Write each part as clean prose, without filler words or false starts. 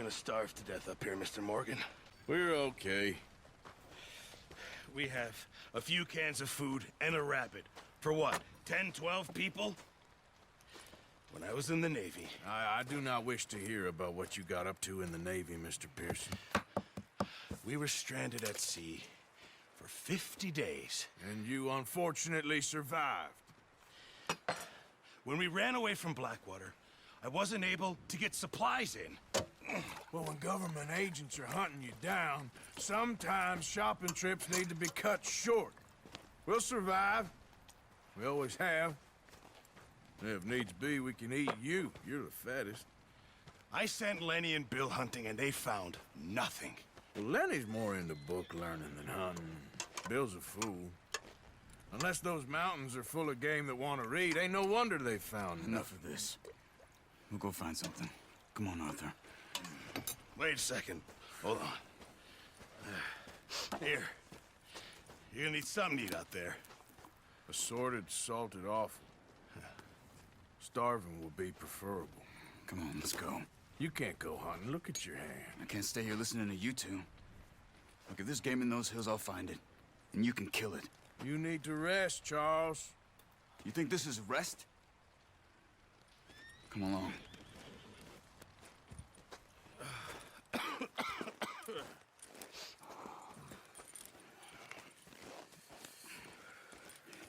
gonna starve to death up here, Mr. Morgan. We're okay. We have a few cans of food and a rabbit. For what, 10, 12 people? When I was in the Navy... I do not wish to hear about what you got up to in the Navy, Mr. Pearson. We were stranded at sea for 50 days. And you unfortunately survived. When we ran away from Blackwater, I wasn't able to get supplies in. Well, when government agents are hunting you down, sometimes shopping trips need to be cut short. We'll survive. We always have. If needs be, we can eat you. You're the fattest. I sent Lenny and Bill hunting, and they found nothing. Well, Lenny's more into book learning than hunting. Bill's a fool. Unless those mountains are full of game that want to read, ain't no wonder they found Enough of this. We'll go find something. Come on, Arthur. Wait a second. Hold on. Here. You're gonna need something to eat out there. Assorted, salted offal. Starving will be preferable. Come on, let's go. You can't go hunting. Look at your hand. I can't stay here listening to you two. Look, if there's game in those hills, I'll find it. And you can kill it. You need to rest, Charles. You think this is rest? Come along.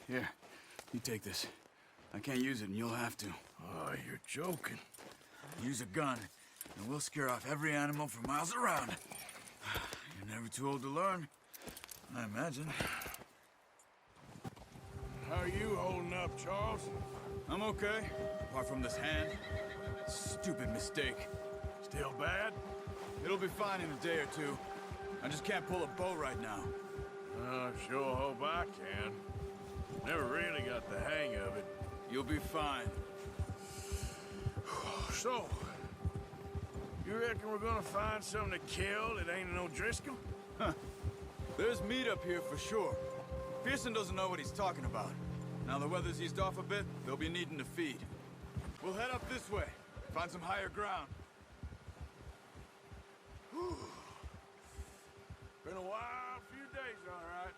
Here, you take this. I can't use it, and you'll have to. Oh, you're joking. Use a gun, and we'll scare off every animal for miles around. You're never too old to learn, I imagine. How are you holding up, Charles? I'm okay, apart from this hand. Stupid mistake. Still bad? It'll be fine in a day or two. I just can't pull a bow right now. I sure hope I can. Never really got the hang of it. You'll be fine. So, you reckon we're gonna find something to kill that ain't no Driscoll? Huh. There's meat up here for sure. Pearson doesn't know what he's talking about. Now the weather's eased off a bit, they'll be needing to feed. We'll head up this way, find some higher ground. Whew. Been a wild few days, all right.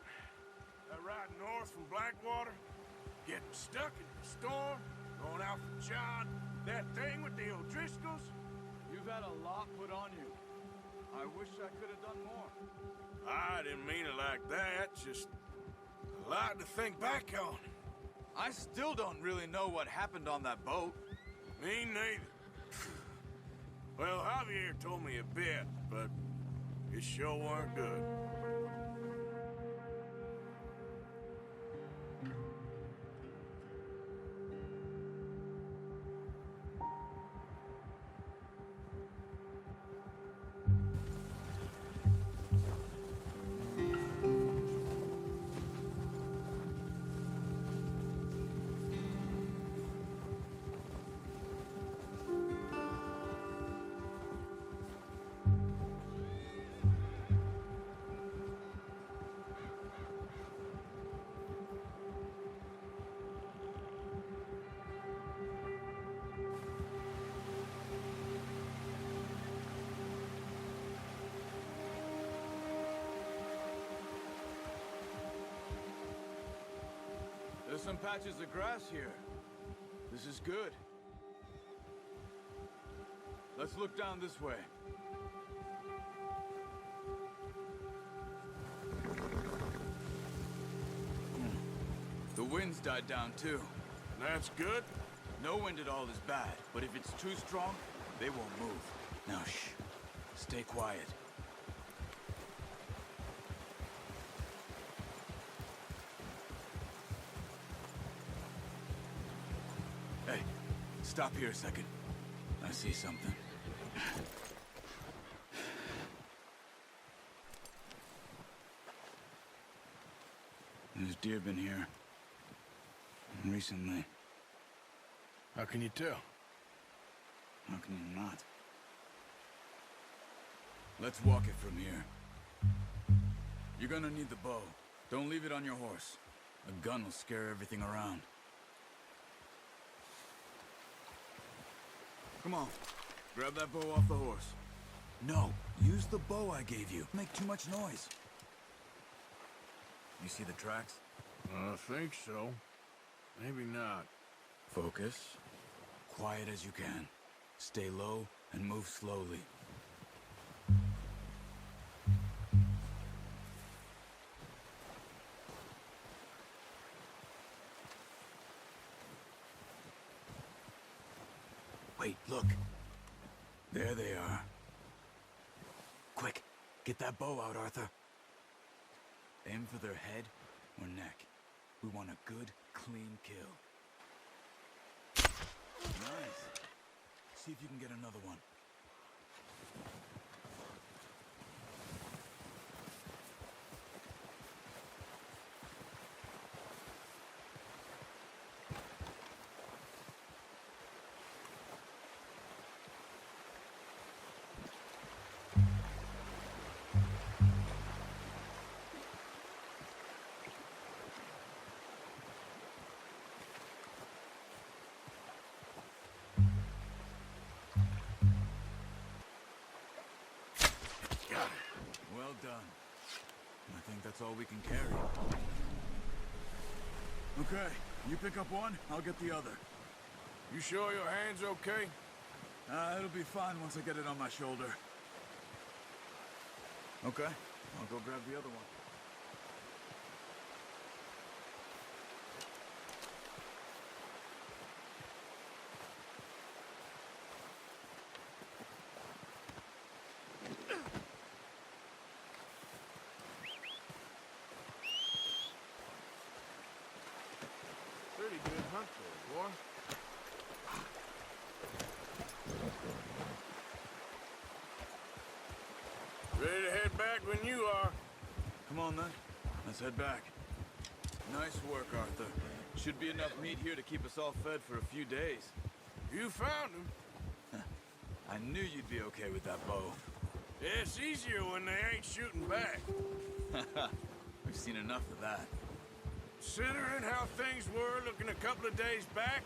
That ride north from Blackwater, getting stuck in the storm, going out from John, that thing with the O'Driscolls. You've had a lot put on you. I wish I could have done more. I didn't mean it like that, just a lot to think back on. I still don't really know what happened on that boat. Me neither. Well, Javier told me a bit, but it sure weren't good. There's some patches of grass here. This is good. Let's look down this way. The wind's died down too. That's good. No wind at all is bad, but if it's too strong, they won't move. Now shh. Stay quiet. Hey, stop here a second. I see something. There's deer been here. Recently. How can you tell? How can you not? Let's walk it from here. You're gonna need the bow. Don't leave it on your horse. A gun will scare everything around. Come on. Grab that bow off the horse. No, use the bow I gave you. Make too much noise. You see the tracks? I think so. Maybe not. Focus. Quiet as you can. Stay low and move slowly. Wait, look. There they are. Quick, get that bow out, Arthur. Aim for their head or neck. We want a good, clean kill. Nice. See if you can get another one. Well done. I think that's all we can carry. Okay, you pick up one, I'll get the other. You sure your hand's okay? It'll be fine once I get it on my shoulder. Okay, I'll go grab the other one. Pretty good hunt there, boy. Ready to head back when you are. Come on then, let's head back. Nice work, Arthur. Should be enough meat here to keep us all fed for a few days. You found him. I knew you'd be okay with that bow. Yeah, it's easier when they ain't shooting back. We've seen enough of that. Considering how things were looking a couple of days back,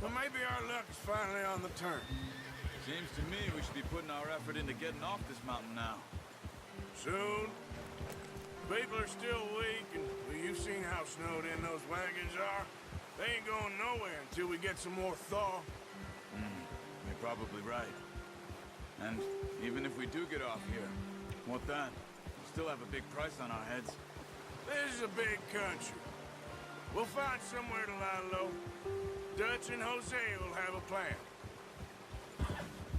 well, maybe our luck is finally on the turn. Seems to me we should be putting our effort into getting off this mountain now. Soon. People are still weak, and well, you've seen how snowed in those wagons are. They ain't going nowhere until we get some more thaw. You're probably right. And even if we do get off here, what then? We still have a big price on our heads. This is a big country. We'll find somewhere to lie low. Dutch and Jose will have a plan.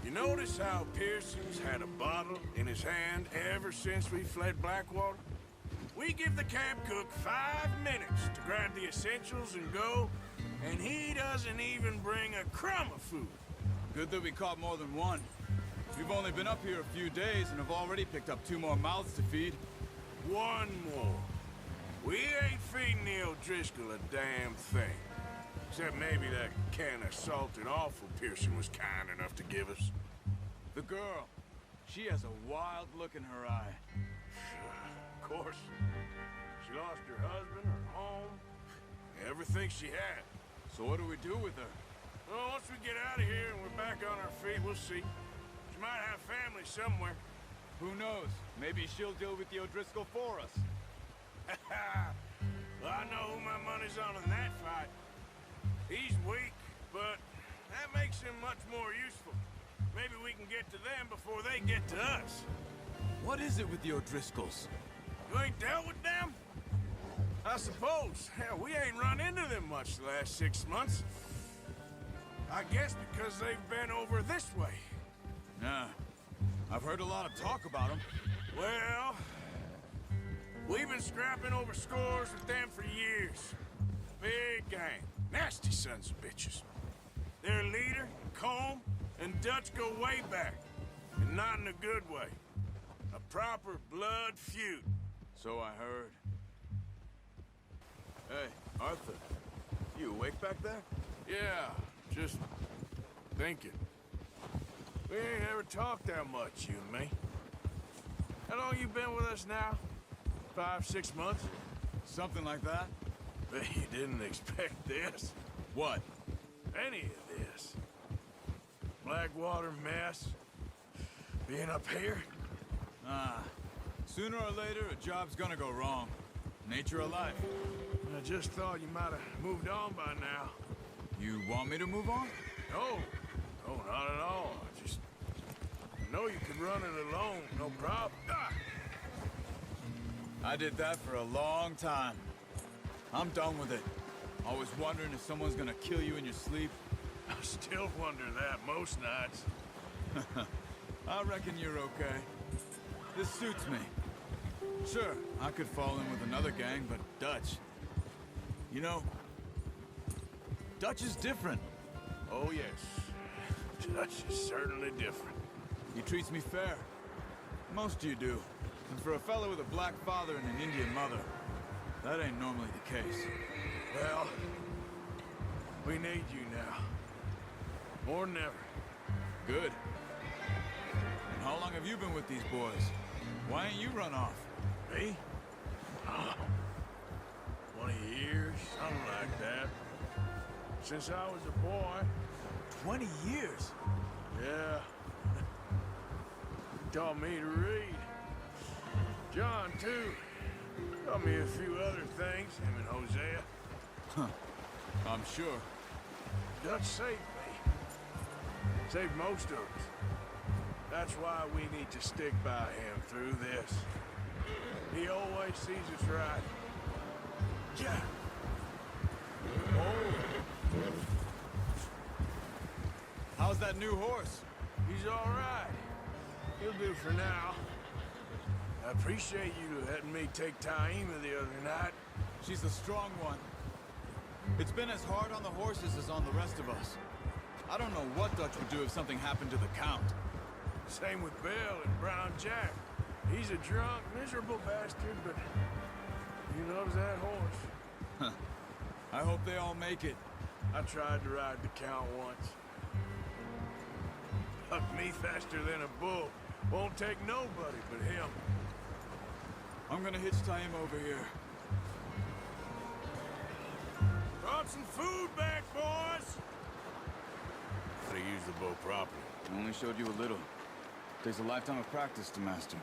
You notice how Pearson's had a bottle in his hand ever since we fled Blackwater? We give the camp cook 5 minutes to grab the essentials and go, and he doesn't even bring a crumb of food. Good that we caught more than one. We've only been up here a few days and have already picked up 2 more mouths to feed. 1 more. We ain't feeding the O'Driscoll a damn thing. Except maybe that can of salted offal Pearson was kind enough to give us. The girl. She has a wild look in her eye. Of course. She lost her husband, her home, everything she had. So what do we do with her? Well, once we get out of here and we're back on our feet, we'll see. She might have family somewhere. Who knows? Maybe she'll deal with the O'Driscoll for us. Well, I know who my money's on in that fight. He's weak, but that makes him much more useful. Maybe we can get to them before they get to us. What is it with the O'Driscolls? You ain't dealt with them? I suppose. Hell, we ain't run into them much the last 6 months. I guess because they've been over this way. Nah. I've heard a lot of talk about them. Well, we've been scrapping over scores with them for years. Big gang. Nasty sons of bitches. Their leader, Combe, and Dutch go way back. And not in a good way. A proper blood feud. So I heard. Hey, Arthur. You awake back there? Yeah, just thinking. We ain't ever talked that much, you and me. How long you been with us now? 5, 6 months? Something like that? Bet you didn't expect this. What? Any of this. Blackwater mess. Being up here? Sooner or later, a job's gonna go wrong. Nature of life. I just thought you might have moved on by now. You want me to move on? No. No, not at all. I know you could run it alone, no problem. I did that for a long time. I'm done with it. Always wondering if someone's gonna kill you in your sleep. I still wonder that most nights. I reckon you're okay. This suits me. Sure, I could fall in with another gang, but Dutch... You know, Dutch is different. Oh, yes. Dutch is certainly different. He treats me fair. Most of you do. And for a fellow with a black father and an Indian mother, that ain't normally the case. Well, we need you now. More than ever. Good. And how long have you been with these boys? Why ain't you run off? Me? Oh, 20 years, something like that. Since I was a boy. 20 years? Yeah. He taught me to read. John, too. Taught me a few other things, him and Hosea. Huh. I'm sure. Dutch saved me. Saved most of us. That's why we need to stick by him through this. He always sees us right. Yeah. Oh. How's that new horse? He's all right. He'll do for now. I appreciate you letting me take Taima the other night. She's a strong one. It's been as hard on the horses as on the rest of us. I don't know what Dutch would do if something happened to the Count. Same with Bill and Brown Jack. He's a drunk, miserable bastard, but he loves that horse. Huh. I hope they all make it. I tried to ride the Count once. Bucked me faster than a bull. Won't take nobody but him. I'm gonna hitch Taima over here. Brought some food back, boys! How to use the bow properly. I only showed you a little. Takes a lifetime of practice to master.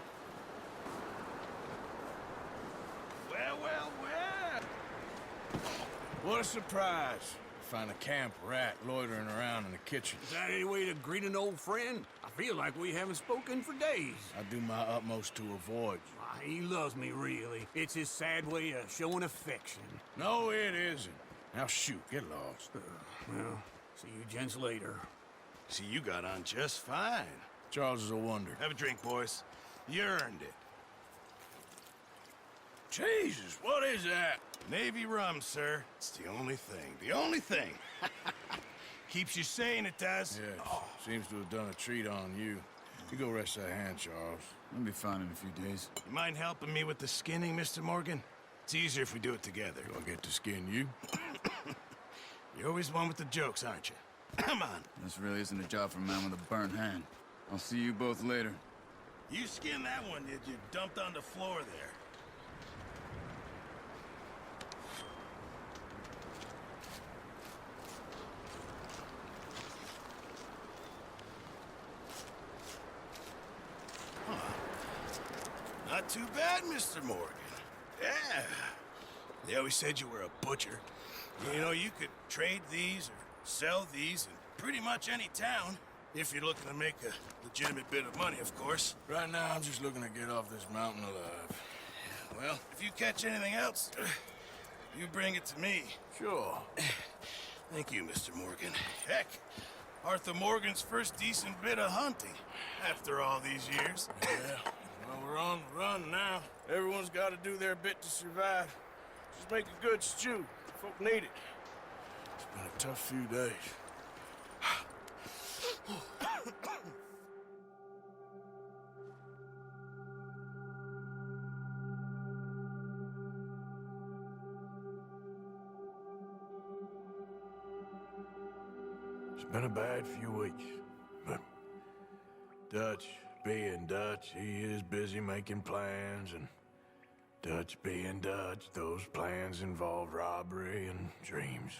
Well, well, well! What a surprise. Find a camp rat loitering around in the kitchen. Is that any way to greet an old friend? I feel like we haven't spoken for days. I do my utmost to avoid you. Ah, he loves me, really. It's his sad way of showing affection. No, it isn't. Now shoot, get lost. Well, see you gents later. See, you got on just fine. Charles is a wonder. Have a drink, boys. You earned it. Jesus, what is that? Navy rum, sir. It's the only thing. The only thing. Keeps you sane, it does. Yes, seems to have done a treat on you. You go rest that hand, Charles. I'll be fine in a few days. You mind helping me with the skinning, Mr. Morgan? It's easier if we do it together. Do I get to skin you? You're always one with the jokes, aren't you? Come on. This really isn't a job for a man with a burnt hand. I'll see you both later. You skinned that one, did you? Dumped on the floor there. Not too bad, Mr. Morgan. Yeah. They always said you were a butcher. You know, you could trade these or sell these in pretty much any town. If you're looking to make a legitimate bit of money, of course. Right now, I'm just looking to get off this mountain alive. Well, if you catch anything else, you bring it to me. Sure. Thank you, Mr. Morgan. Heck, Arthur Morgan's first decent bit of hunting after all these years. Yeah. Well, we're on the run now. Everyone's got to do their bit to survive. Just make a good stew. Folk need it. It's been a tough few days. It's been a bad few weeks, but Dutch being Dutch, he is busy making plans, and Dutch being Dutch, those plans involve robbery and dreams.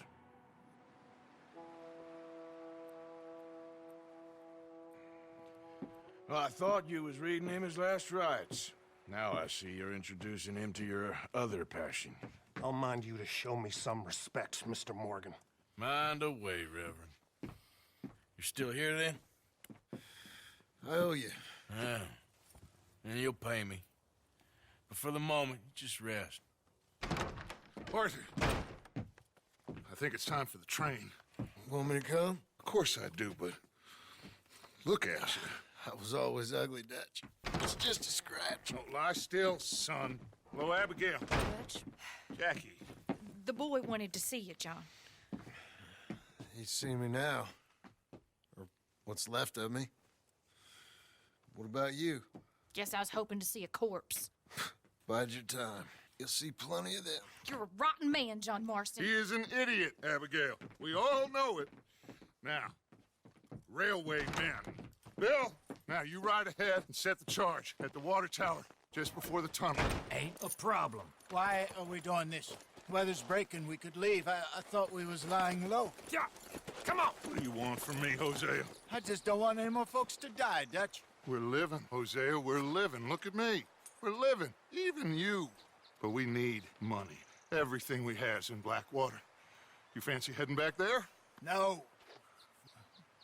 Well, I thought you was reading him his last rites. Now I see you're introducing him to your other passion. I'll mind you to show me some respect, Mr. Morgan. Mind away, Reverend. You still here, then? I owe you. Yeah. And you'll pay me. But for the moment, just rest. Arthur, I think it's time for the train. Want me to come? Of course I do, but look at you. I was always ugly, Dutch. It's just a scratch. Don't lie still, son. Hello, Abigail. Dutch, Jackie. the boy wanted to see you, John. He's seen me now. Or what's left of me. What about you? Guess I was hoping to see a corpse. Bide your time. You'll see plenty of them. You're a rotten man, John Marston. He is an idiot, Abigail. We all know it. Now, railway men. Bill, now you ride ahead and set the charge at the water tower just before the tunnel. Ain't a problem. Why are we doing this? Weather's breaking. We could leave. I thought we was lying low. Yeah, come on. What do you want from me, Hosea? I just don't want any more folks to die, Dutch. We're living, Hosea. We're living. Look at me. We're living. Even you. But we need money. Everything we has in Blackwater. You fancy heading back there? No.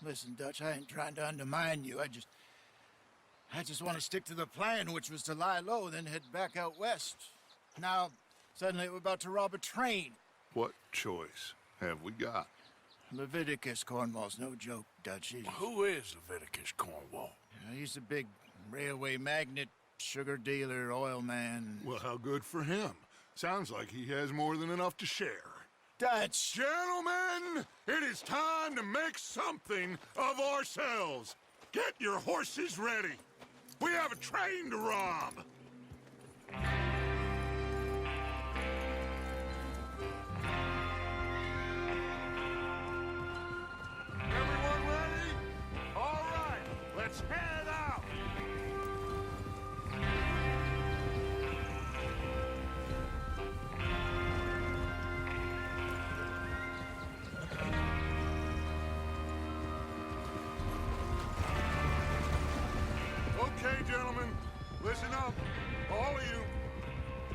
Listen, Dutch, I ain't trying to undermine you. I just want to stick to the plan, which was to lie low, then head back out west. Now, suddenly we're about to rob a train. What choice have we got? Leviticus Cornwall's no joke, Dutch. Who is Leviticus Cornwall? He's a big railway magnate, sugar dealer, oil man. Well, how good for him. Sounds like he has more than enough to share. Dutch! Gentlemen, it is time to make something of ourselves. Get your horses ready. We have a train to rob. Everyone ready? All right, let's head out. Okay, gentlemen, listen up, all of you.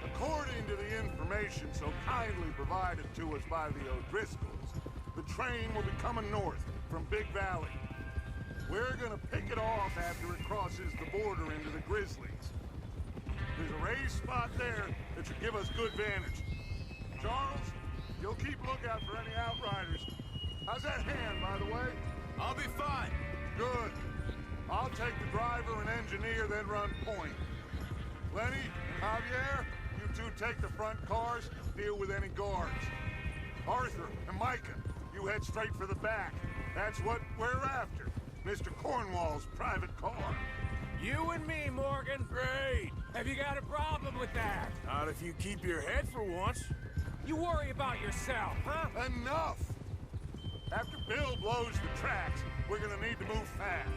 According to the information so kindly provided to us by the O'Driscolls, the train will be coming north from Big Valley. We're gonna pick it off after it crosses the border into the Grizzlies. There's a raised spot there that should give us good vantage. Charles, you'll keep lookout for any outriders. How's that hand, by the way? I'll be fine. Good. I'll take the driver and engineer, then run point. Lenny and Javier, you two take the front cars, deal with any guards. Arthur and Micah, you head straight for the back. That's what we're after. Mr. Cornwall's private car. You and me, Morgan. Great. Have you got a problem with that? Not if you keep your head for once. You worry about yourself, huh? Enough! After Bill blows the tracks, we're gonna need to move fast.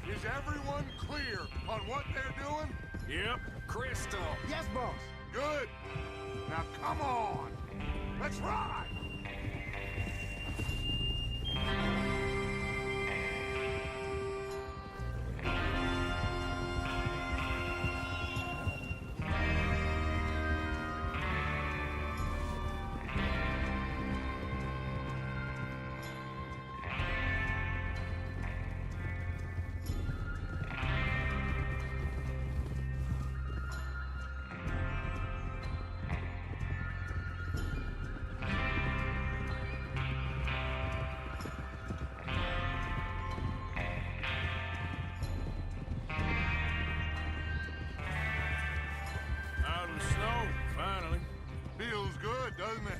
Is everyone clear on what they're doing? Yep. Crystal. Yes, boss. Good. Now come on. Let's ride. Out of the snow, finally. Feels good, doesn't it?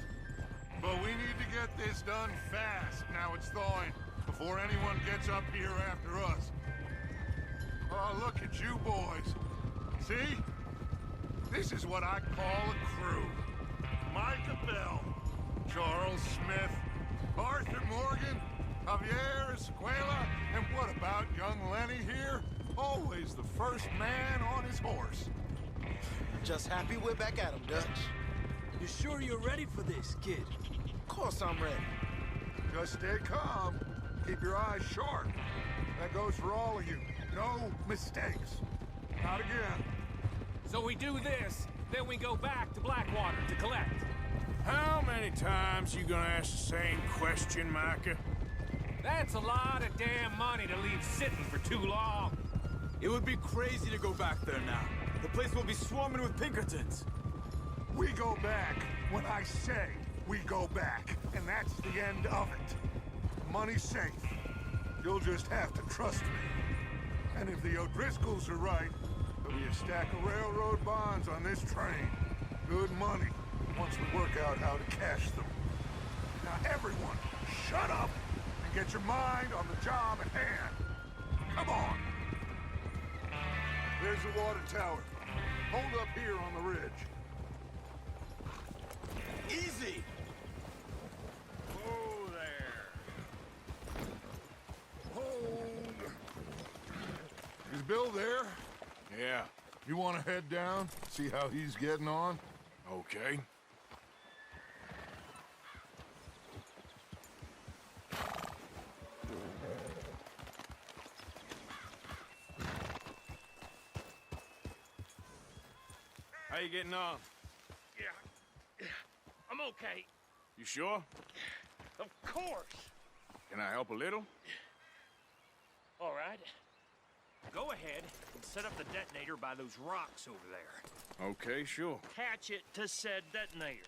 But we need to get this done fast, now it's thawing, before anyone gets up here after us. Oh, look at you boys. See? This is what I call a crew. Micah Bell, Charles Smith, Arthur Morgan, Javier Escuela, and what about young Lenny here? Always the first man on his horse. Just happy we're back at him, Dutch. You sure you're ready for this, kid? Of course I'm ready. Just stay calm. Keep your eyes sharp. That goes for all of you. No mistakes. Not again. So we do this, then we go back to Blackwater to collect. How many times you gonna ask the same question, Micah? That's a lot of damn money to leave sitting for too long. It would be crazy to go back there now. The place will be swarming with Pinkertons. We go back when I say we go back, and that's the end of it. Money's safe. You'll just have to trust me. And if the O'Driscolls are right, there'll be a stack of railroad bonds on this train. Good money, once we work out how to cash them. Now everyone, shut up and get your mind on the job at hand. Come on. There's the water tower. Hold up here on the ridge. Easy! Oh, there. Hold. Is Bill there? Yeah, You want to head down, see how he's getting on? okay. How you getting on? Yeah, I'm okay. You sure? Of course. Can I help a little? All right. Go ahead and set up the detonator by those rocks over there. Okay, sure. Attach it to said detonator.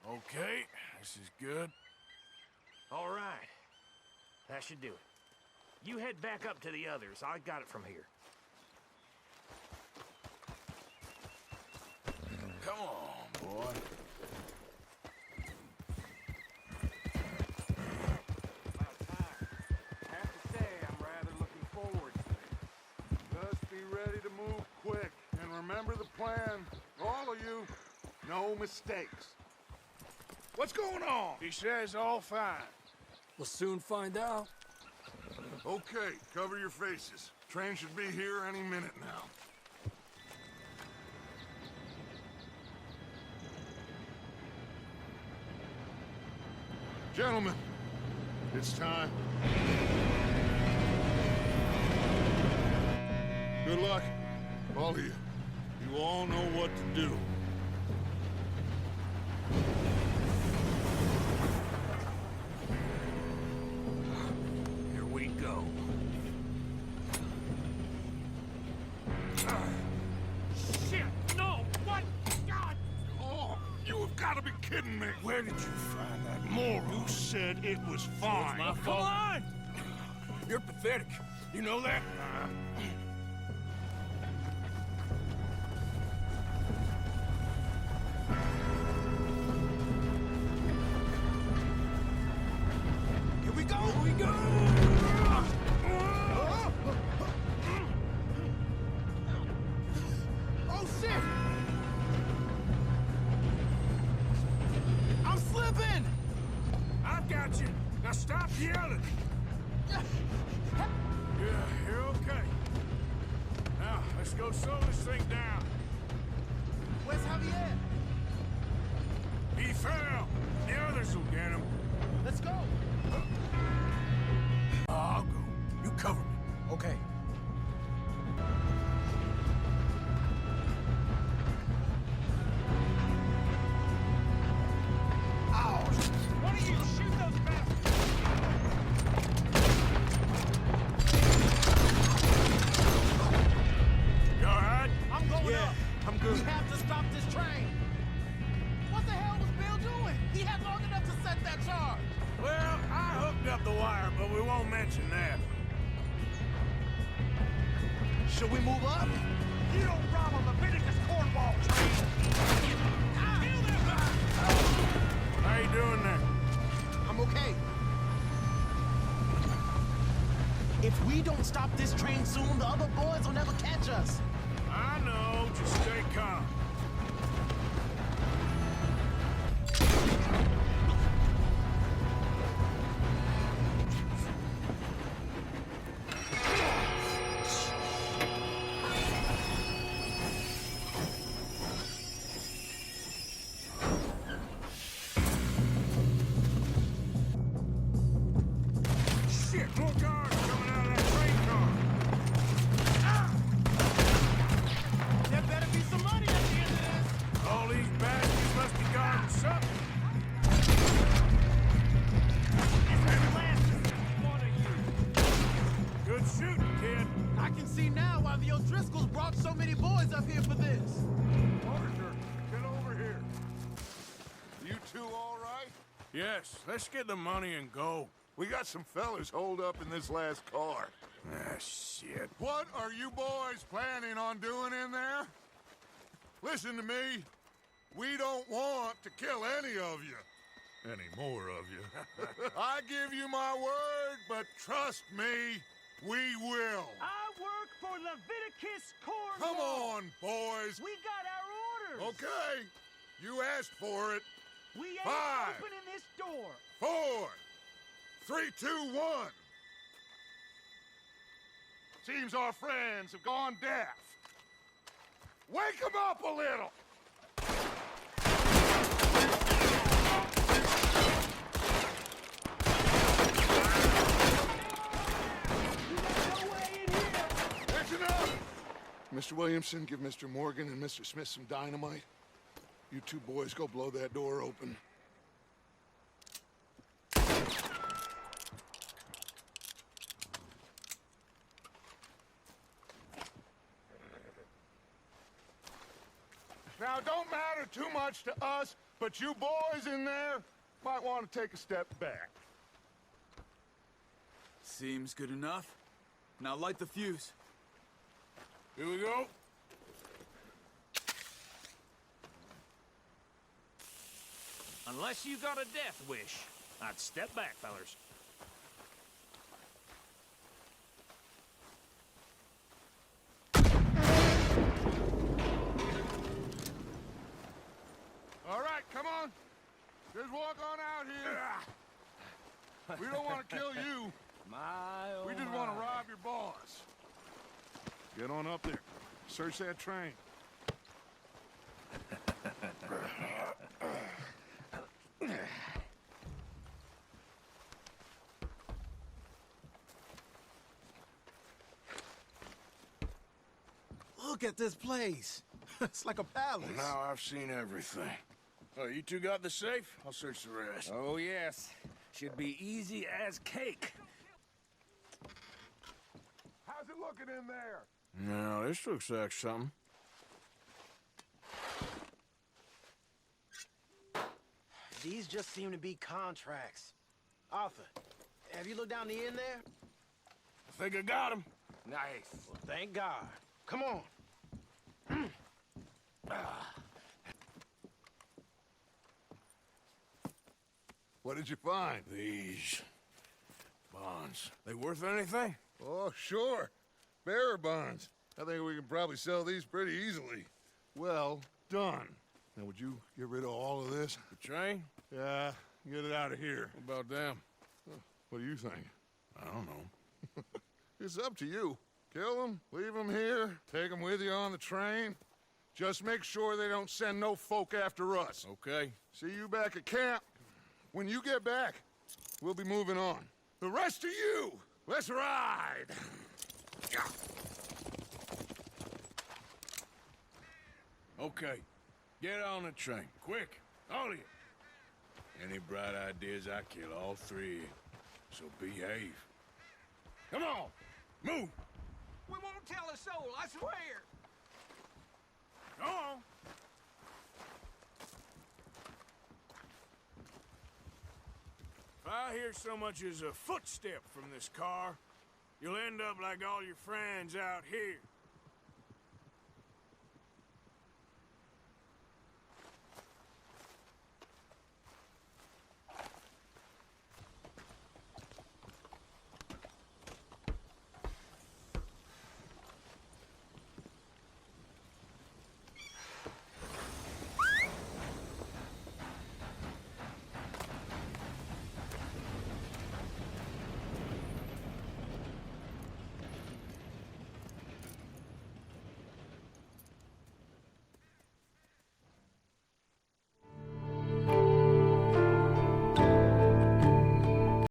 Okay, this is good. All right. That should do it. You head back up to the others. I got it from here. Come on, boy. About time. I have to say, I'm rather looking forward to it. Just be ready to move quick. And remember the plan. All of you, no mistakes. What's going on? He says all fine. We'll soon find out. Okay, cover your faces. Train should be here any minute now. Gentlemen, it's time. Good luck, all of you. You all know what to do. Here we go. Shit! No! What? God! Oh, you have got to be kidding me. Where did you find that moron? You said it was fine. My fault. Come on! You're pathetic. You know that? Here we go! Here we go! Oh, shit! I'm slipping! I've got you. Now stop yelling. Yeah, you're okay. Now, let's go slow this thing down. Where's Javier? He fell. The others will get him. Let's go! I'll go. You cover me. Okay. Why don't you shoot those bastards? You all right? I'm going up. I'm good. We have to stop this train. What the hell was Bill doing? He had long enough to set that charge. Well, I hooked up the wire, but we won't mention that. Should we move up? You don't rob a Leviticus cornball train! Kill them bastards! How you doing there? I'm okay. If we don't stop this train soon, the other boys will never catch us. I know, just stay calm. Shit, more guards coming out of that train car. There better be some money at the end of this. All these bastards must be guarding something. Good shooting, kid. I can see now why the O'Driscolls brought so many boys up here for this. Arthur, get over here. You two all right? Yes, let's get the money and go. We got some fellas holed up in this last car. Ah, shit. What are you boys planning on doing in there? Listen to me. We don't want to kill any of you. Any more of you. I give you my word, but trust me, we will. I work for Leviticus Corps. Come on, boys. We got our orders. Okay. You asked for it. We ain't 5, opening this door. 4, 3, 2, 1. Seems our friends have gone deaf. Wake them up a little. That's enough. Mr. Williamson, give Mr. Morgan and Mr. Smith some dynamite. You two boys go blow that door open. Now, it don't matter too much to us, but you boys in there might want to take a step back. Seems good enough. Now light the fuse. Here we go. Unless you got a death wish, I'd step back, fellers. All right, come on. Just walk on out here. We don't want to kill you. We just want to rob your boss. Get on up there. Search that train. Look at this place. It's like a palace. Now I've seen everything. Oh, you two got the safe? I'll search the rest. Oh, yes. Should be easy as cake. How's it looking in there? No, this looks like something. These just seem to be contracts. Arthur, have you looked down the end there? I think I got him. Nice. Well, thank God. Come on. What did you find? These bonds. They worth anything? Oh, sure. Bearer bonds. I think we can probably sell these pretty easily. Well done. Now, would you get rid of all of this? The train? Yeah, get it out of here. What about them? What do you think? I don't know. It's up to you. Kill them, leave them here, take them with you on the train. Just make sure they don't send no folk after us. Okay. See you back at camp. When you get back, we'll be moving on. The rest of you, let's ride! Okay. Get on the train. Quick. All of you. Any bright ideas, I kill all three of you. So behave. Come on. Move. We won't tell a soul, I swear. Come on. If I hear so much as a footstep from this car, you'll end up like all your friends out here.